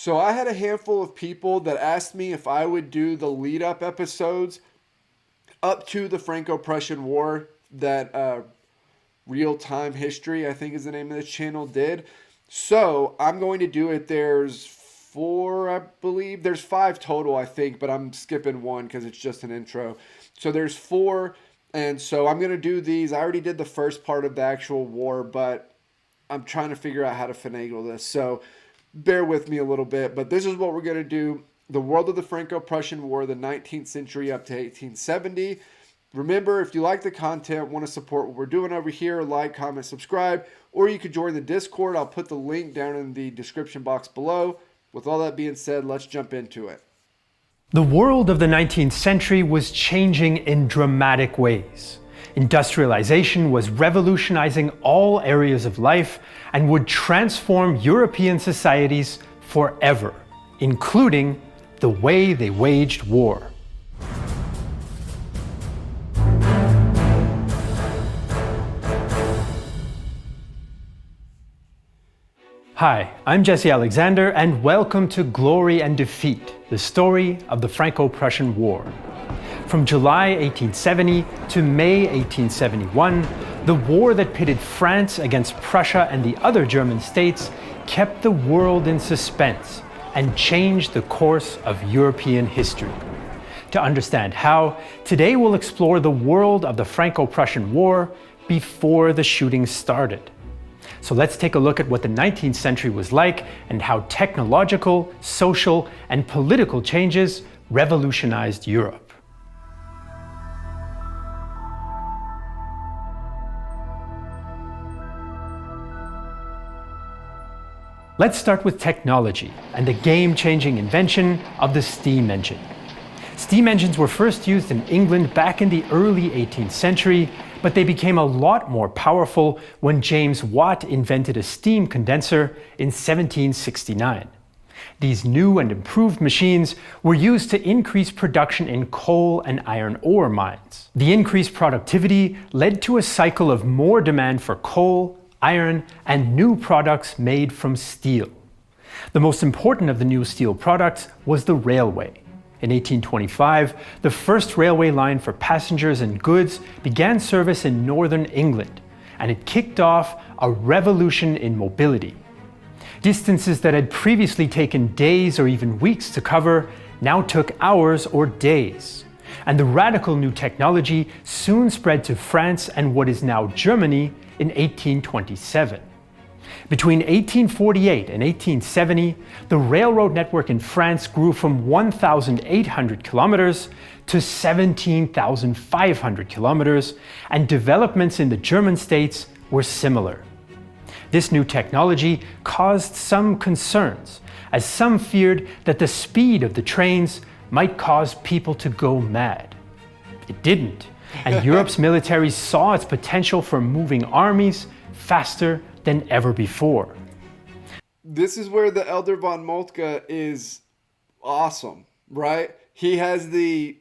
So I had a handful of people that asked me if I would do the lead up episodes up to the Franco-Prussian War that Real Time History, I think is the name of this channel, did. So I'm going to do it. There's four, I believe. There's five total, I think, but I'm skipping one because it's just an intro. So there's four, and so I'm going to do these. I already did the first part of the actual war, but I'm trying to figure out how to finagle this. So bear with me a little bit, but this is what we're going to do. The world of the Franco-Prussian War, the 19th century up to 1870. Remember, if you like the content, want to support what we're doing over here, like, comment, subscribe, or you could join the Discord. I'll put the link down in the description box below. With all that being said, let's jump into it. The world of the 19th century was changing in dramatic ways. Industrialization was revolutionizing all areas of life and would transform European societies forever, including the way they waged war. Hi, I'm Jesse Alexander, and welcome to Glory and Defeat, the story of the Franco-Prussian War. From July 1870 to May 1871, the war that pitted France against Prussia and the other German states kept the world in suspense and changed the course of European history. To understand how, today we'll explore the world of the Franco-Prussian War before the shooting started. So let's take a look at what the 19th century was like and how technological, social, and political changes revolutionized Europe. Let's start with technology and the game-changing invention of the steam engine. Steam engines were first used in England back in the early 18th century, but they became a lot more powerful when James Watt invented a steam condenser in 1769. These new and improved machines were used to increase production in coal and iron ore mines. The increased productivity led to a cycle of more demand for coal, iron, and new products made from steel. The most important of the new steel products was the railway. In 1825, the first railway line for passengers and goods began service in northern England, and it kicked off a revolution in mobility. Distances that had previously taken days or even weeks to cover now took hours or days. And the radical new technology soon spread to France and what is now Germany in 1827. Between 1848 and 1870, the railroad network in France grew from 1,800 kilometers to 17,500 kilometers, and developments in the German states were similar. This new technology caused some concerns, as some feared that the speed of the trains might cause people to go mad. It didn't, and Europe's military saw its potential for moving armies faster than ever before. This is where the Elder von Moltke is awesome, right? He has the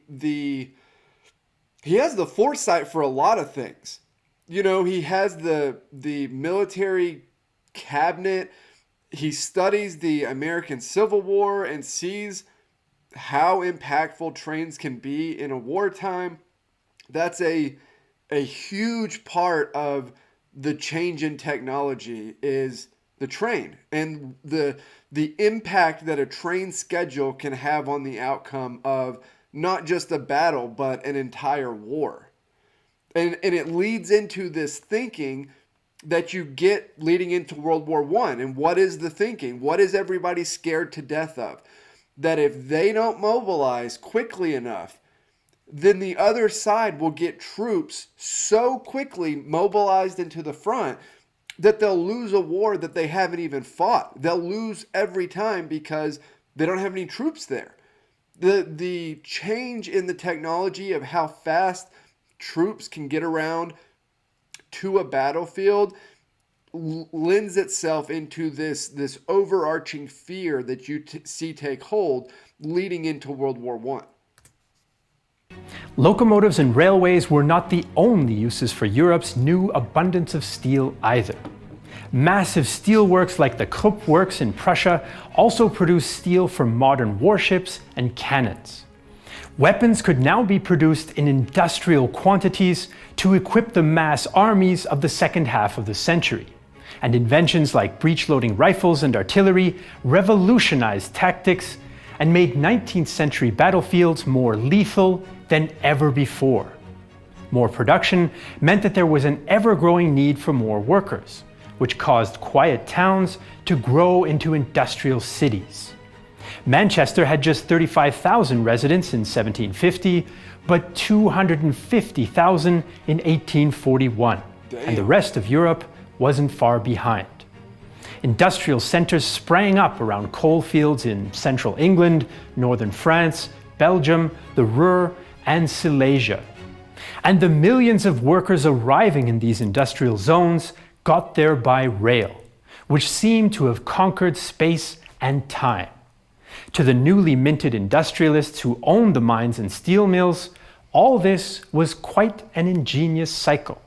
foresight for a lot of things. You know, he has the military cabinet. He studies the American Civil War and sees how impactful trains can be in a wartime. That's a huge part of the change in technology is the train and the impact that a train schedule can have on the outcome of not just a battle, but an entire war. And it leads into this thinking that you get leading into World War I. And what is the thinking? What is everybody scared to death of? That if they don't mobilize quickly enough, then the other side will get troops so quickly mobilized into the front that they'll lose a war that they haven't even fought. They'll lose every time because they don't have any troops there. The change in the technology of how fast troops can get around to a battlefield lends itself into this overarching fear that you see take hold leading into World War I. Locomotives and railways were not the only uses for Europe's new abundance of steel either. Massive steelworks like the Krupp works in Prussia also produced steel for modern warships and cannons. Weapons could now be produced in industrial quantities to equip the mass armies of the second half of the century. And inventions like breech-loading rifles and artillery revolutionized tactics and made 19th century battlefields more lethal than ever before. More production meant that there was an ever-growing need for more workers, which caused quiet towns to grow into industrial cities. Manchester had just 35,000 residents in 1750, but 250,000 in 1841, and the rest of Europe wasn't far behind. Industrial centers sprang up around coal fields in central England, northern France, Belgium, the Ruhr, and Silesia. And the millions of workers arriving in these industrial zones got there by rail, which seemed to have conquered space and time. To the newly minted industrialists who owned the mines and steel mills, all this was quite an ingenious cycle.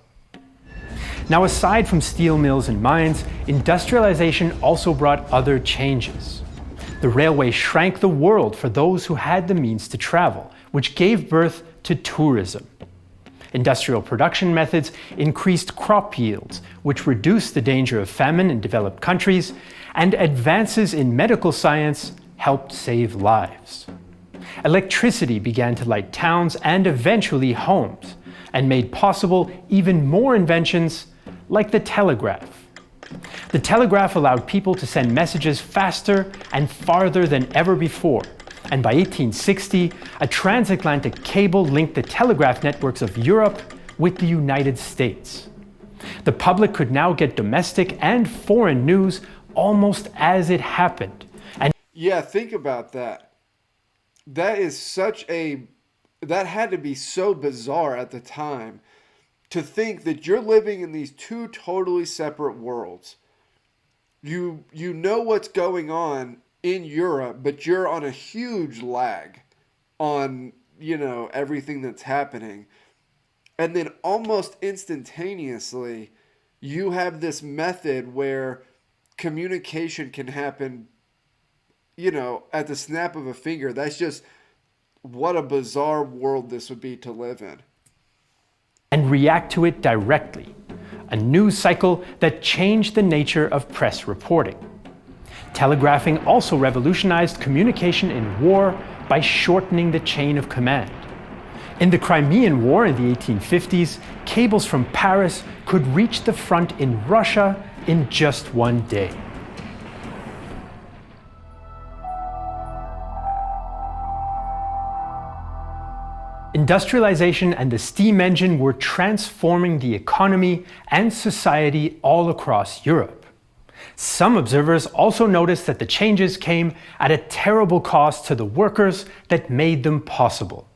Now, aside from steel mills and mines, industrialization also brought other changes. The railway shrank the world for those who had the means to travel, which gave birth to tourism. Industrial production methods increased crop yields, which reduced the danger of famine in developed countries, and advances in medical science helped save lives. Electricity began to light towns and eventually homes, and made possible even more inventions like the telegraph. The telegraph allowed people to send messages faster and farther than ever before, and by 1860, a transatlantic cable linked the telegraph networks of Europe with the United States. The public could now get domestic and foreign news almost as it happened. And yeah, think about that. That had to be so bizarre at the time to think that you're living in these two totally separate worlds. You know what's going on in Europe, but you're on a huge lag on, everything that's happening. And then almost instantaneously, you have this method where communication can happen, at the snap of a finger. That's just what a bizarre world this would be to live in. And react to it directly. A news cycle that changed the nature of press reporting. Telegraphing also revolutionized communication in war by shortening the chain of command. In the Crimean War in the 1850s, cables from Paris could reach the front in Russia in just one day. Industrialization and the steam engine were transforming the economy and society all across Europe. Some observers also noticed that the changes came at a terrible cost to the workers that made them possible.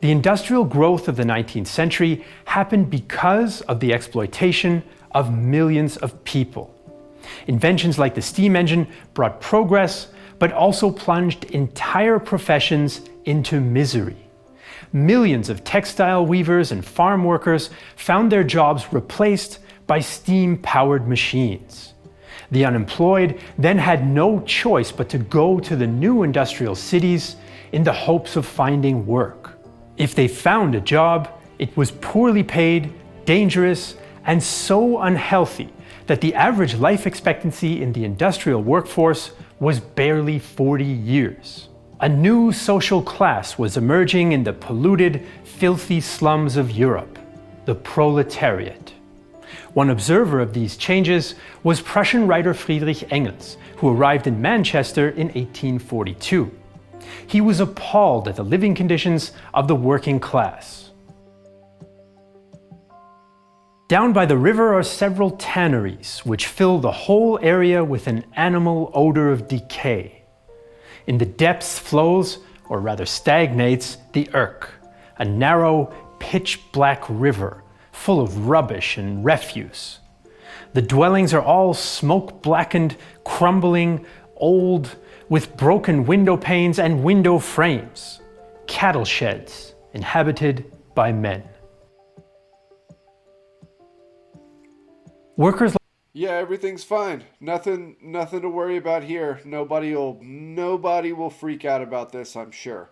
The industrial growth of the 19th century happened because of the exploitation of millions of people. Inventions like the steam engine brought progress, but also plunged entire professions into misery. Millions of textile weavers and farm workers found their jobs replaced by steam-powered machines. The unemployed then had no choice but to go to the new industrial cities in the hopes of finding work. If they found a job, it was poorly paid, dangerous, and so unhealthy that the average life expectancy in the industrial workforce was barely 40 years. A new social class was emerging in the polluted, filthy slums of Europe, the proletariat. One observer of these changes was Prussian writer Friedrich Engels, who arrived in Manchester in 1842. He was appalled at the living conditions of the working class. Down by the river are several tanneries, which fill the whole area with an animal odor of decay. In the depths flows, or rather stagnates, the Irk, a narrow, pitch-black river full of rubbish and refuse. The dwellings are all smoke-blackened, crumbling, old, with broken window panes and window frames. Cattle sheds inhabited by men. Workers Yeah, everything's fine. Nothing to worry about here. Nobody will freak out about this, I'm sure.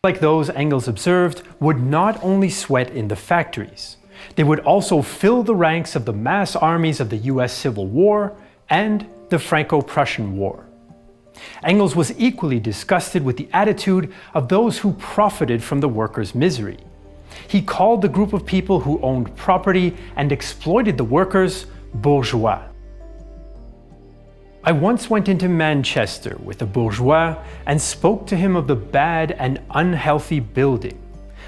Like those Engels observed, would not only sweat in the factories, they would also fill the ranks of the mass armies of the US Civil War and the Franco-Prussian War. Engels was equally disgusted with the attitude of those who profited from the workers' misery. He called the group of people who owned property and exploited the workers bourgeois. I once went into Manchester with a bourgeois and spoke to him of the bad and unhealthy building,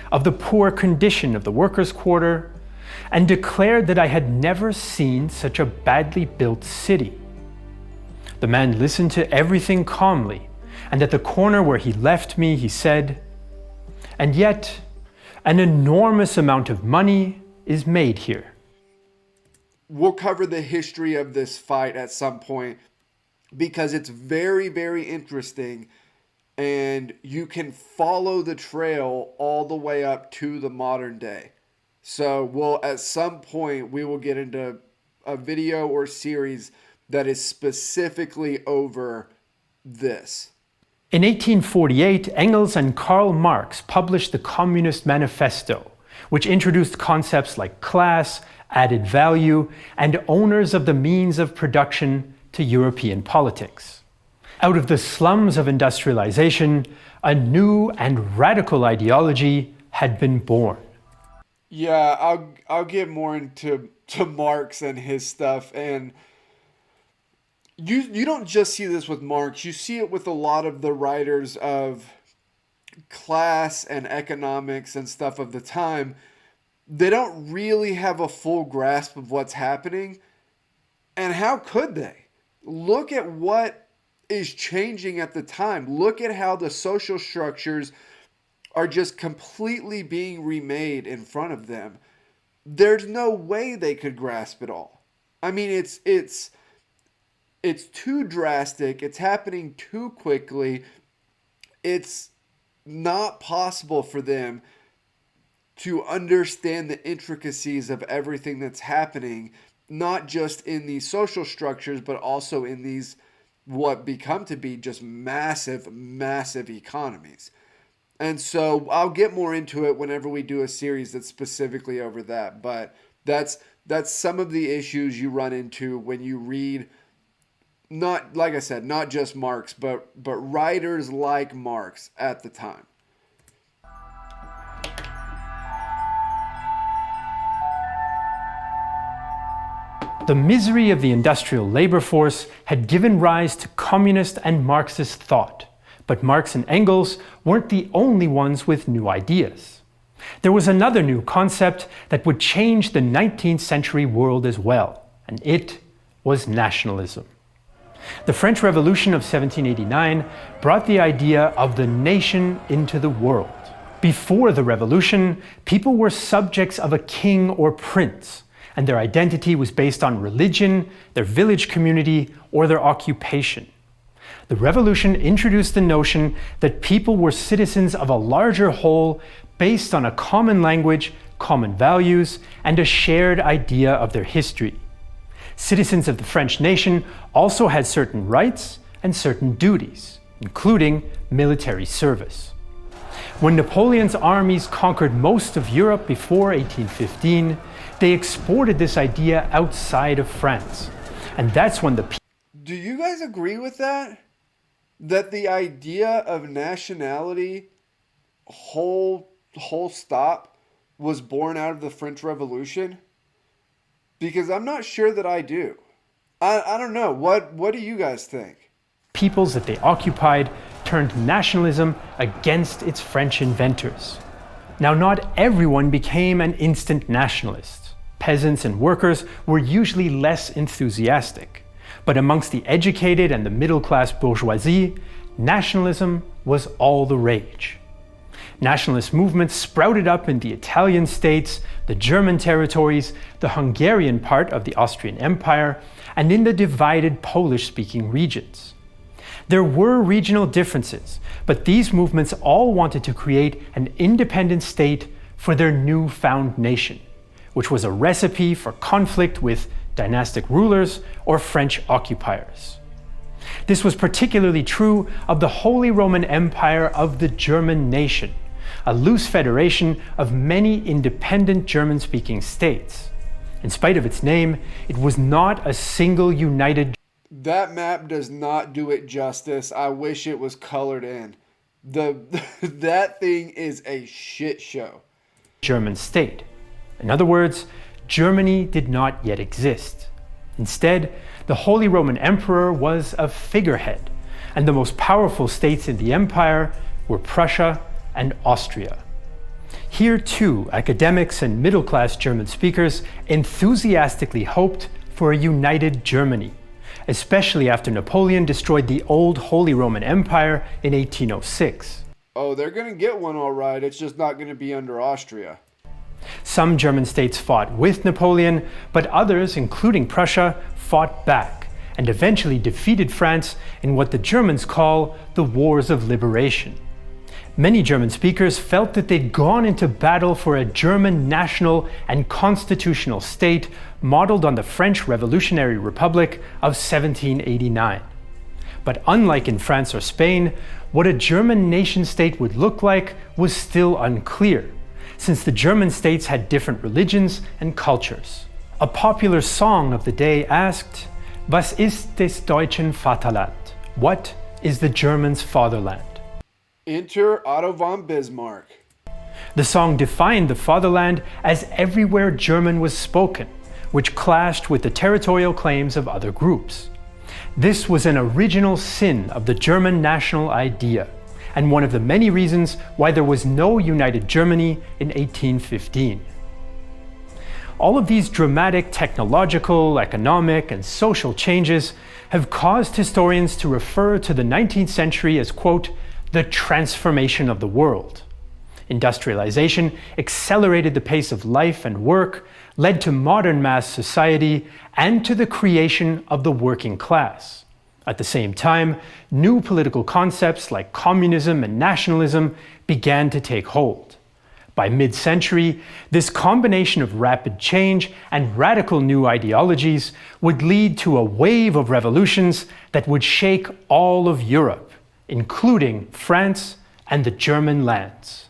of the poor condition of the workers' quarter, and declared that I had never seen such a badly built city. The man listened to everything calmly, and at the corner where he left me, he said, "And yet, an enormous amount of money is made here." We'll cover the history of this fight at some point because it's very, very interesting, and you can follow the trail all the way up to the modern day. So at some point we will get into a video or series that is specifically over this. In 1848, Engels and Karl Marx published the Communist Manifesto, which introduced concepts like class, added value, and owners of the means of production to European politics. Out of the slums of industrialization, a new and radical ideology had been born. Yeah, I'll get more into Marx and his stuff, and you don't just see this with Marx, you see it with a lot of the writers of class and economics and stuff of the time. They don't really have a full grasp of what's happening, and how could they? Look at what is changing at the time. Look at how the social structures are just completely being remade in front of them. There's no way they could grasp it all. I mean, it's too drastic. It's happening too quickly. It's not possible for them to understand the intricacies of everything that's happening, not just in these social structures, but also in these what become to be just massive, massive economies. And so I'll get more into it whenever we do a series that's specifically over that. But that's some of the issues you run into when you read, not, like I said, not just Marx, but writers like Marx at the time. The misery of the industrial labor force had given rise to communist and Marxist thought, but Marx and Engels weren't the only ones with new ideas. There was another new concept that would change the 19th century world as well, and it was nationalism. The French Revolution of 1789 brought the idea of the nation into the world. Before the revolution, people were subjects of a king or prince, and their identity was based on religion, their village community, or their occupation. The revolution introduced the notion that people were citizens of a larger whole based on a common language, common values, and a shared idea of their history. Citizens of the French nation also had certain rights and certain duties, including military service. When Napoleon's armies conquered most of Europe before 1815, they exported this idea outside of France. And that's when the people... Do you guys agree with that? That the idea of nationality, whole stop, was born out of the French Revolution? Because I'm not sure that I do. I don't know. What do you guys think? Peoples that they occupied turned nationalism against its French inventors. Now, not everyone became an instant nationalist. Peasants and workers were usually less enthusiastic. But amongst the educated and the middle-class bourgeoisie, nationalism was all the rage. Nationalist movements sprouted up in the Italian states, the German territories, the Hungarian part of the Austrian Empire, and in the divided Polish-speaking regions. There were regional differences, but these movements all wanted to create an independent state for their newfound nation, which was a recipe for conflict with dynastic rulers, or French occupiers. This was particularly true of the Holy Roman Empire of the German nation, a loose federation of many independent German-speaking states. In spite of its name, it was not a single united. That map does not do it justice. I wish it was colored in. That thing is a shit show. German state. In other words, Germany did not yet exist. Instead, the Holy Roman Emperor was a figurehead, and the most powerful states in the empire were Prussia and Austria. Here too, academics and middle-class German speakers enthusiastically hoped for a united Germany, especially after Napoleon destroyed the old Holy Roman Empire in 1806. Oh, they're going to get one all right. It's just not going to be under Austria. Some German states fought with Napoleon, but others, including Prussia, fought back and eventually defeated France in what the Germans call the Wars of Liberation. Many German speakers felt that they'd gone into battle for a German national and constitutional state modeled on the French Revolutionary Republic of 1789. But unlike in France or Spain, what a German nation-state would look like was still unclear, since the German states had different religions and cultures. A popular song of the day asked, "Was ist des deutschen Vaterland?" What is the Germans' fatherland? Enter Otto von Bismarck. The song defined the fatherland as everywhere German was spoken, which clashed with the territorial claims of other groups. This was an original sin of the German national idea, and one of the many reasons why there was no united Germany in 1815. All of these dramatic technological, economic, and social changes have caused historians to refer to the 19th century as, quote, the transformation of the world. Industrialization accelerated the pace of life and work, led to modern mass society, and to the creation of the working class. At the same time, new political concepts like communism and nationalism began to take hold. By mid-century, this combination of rapid change and radical new ideologies would lead to a wave of revolutions that would shake all of Europe, including France and the German lands.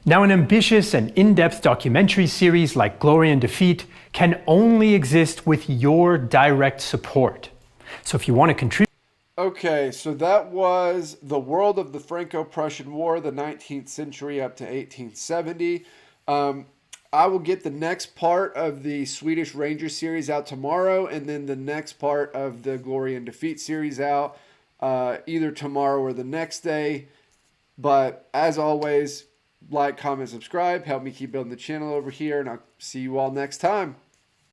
Now, an ambitious and in-depth documentary series like Glory and Defeat can only exist with your direct support. So if you want to contribute... Okay, so that was the world of the Franco-Prussian War, the 19th century up to 1870. I will get the next part of the Swedish Ranger series out tomorrow, and then the next part of the Glory and Defeat series out either tomorrow or the next day. But as always, like, comment, subscribe, help me keep building the channel over here, and I'll see you all next time.